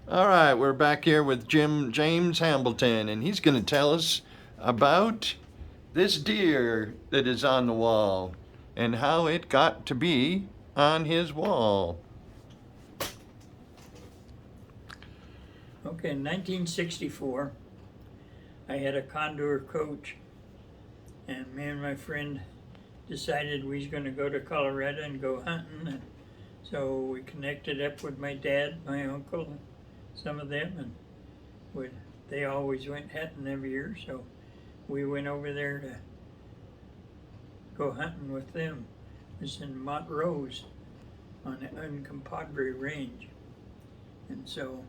All right, we're back here with James Hambelton, and he's going to tell us about this deer that is on the wall and how it got to be on his wall. Okay, in 1964, I had a Condor coach, and me and my friend decided we was going to go to Colorado and go hunting. And so we connected up with my dad, my uncle, and some of them, and they always went hunting every year. So we went over there to go hunting with them. It was in Montrose on the Uncompadre Range, and so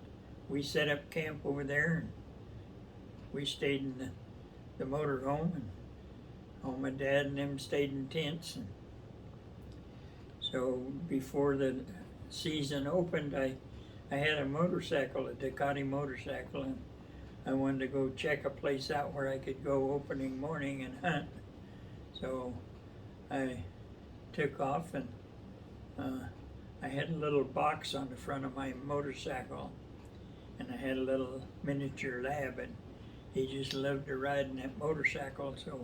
we set up camp over there, and we stayed in the motor home, and all my dad and them stayed in tents. And so before the season opened, I had a motorcycle, a Ducati motorcycle, and I wanted to go check a place out where I could go opening morning and hunt. So I took off, and I had a little box on the front of my motorcycle, and I had a little miniature lab, and he just loved to ride in that motorcycle. So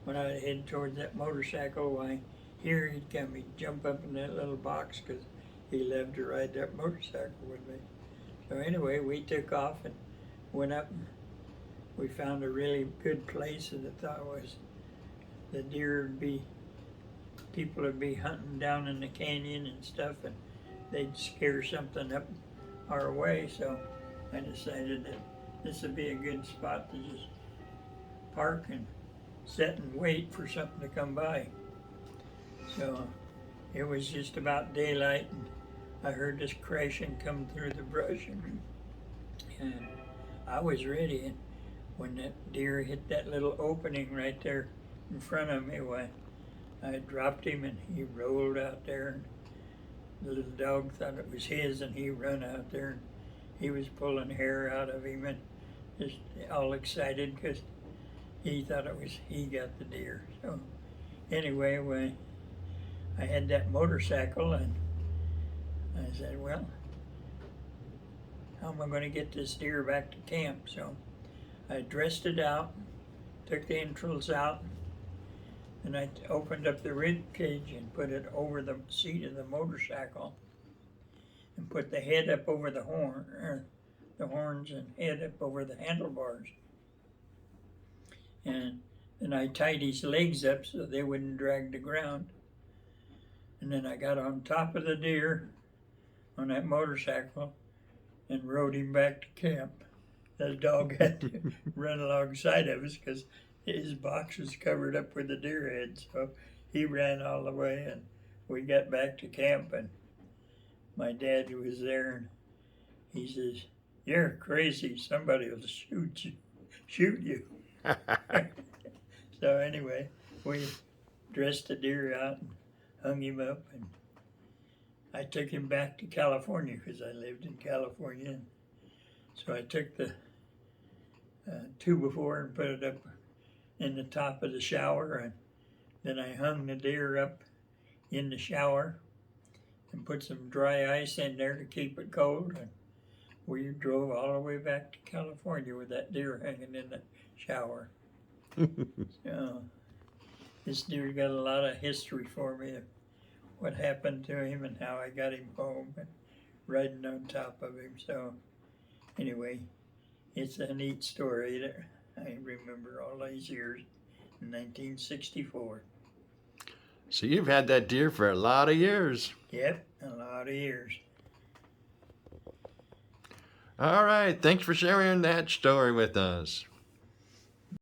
when I head towards that motorcycle, why, here he'd come, he'd jump up in that little box because he loved to ride that motorcycle with me. So anyway, we took off and went up, and we found a really good place that I thought was the deer would be, people would be hunting down in the canyon and stuff, and they'd scare something up our way. So I decided that this would be a good spot to just park and sit and wait for something to come by. So it was just about daylight, and I heard this crashing come through the brush, and I was ready. And when that deer hit that little opening right there in front of me, why, I dropped him, and he rolled out there, and the little dog thought it was his, and he run out there, and he was pulling hair out of him and just all excited because he thought it was, he got the deer. So anyway, when I had that motorcycle, and I said, well, how am I going to get this deer back to camp? So I dressed it out, took the entrails out, and I opened up the rib cage and put it over the seat of the motorcycle, and put the head up over the the horns and head up over the handlebars. And then I tied his legs up so they wouldn't drag the ground. And then I got on top of the deer on that motorcycle and rode him back to camp. The dog had to run alongside of us because his box was covered up with the deer head. So he ran all the way, and we got back to camp, and my dad was there, and he says, "You're crazy. Somebody will shoot you." So anyway, we dressed the deer out and hung him up, and I took him back to California because I lived in California. And so I took the 2x4 and put it up in the top of the shower, and then I hung the deer up in the shower and put some dry ice in there to keep it cold, and we drove all the way back to California with that deer hanging in the shower. So this deer got a lot of history for me of what happened to him and how I got him home and riding on top of him. So anyway, it's a neat story that I remember all these years in 1964. So you've had that deer for a lot of years. Yep, a lot of years. All right, thanks for sharing that story with us.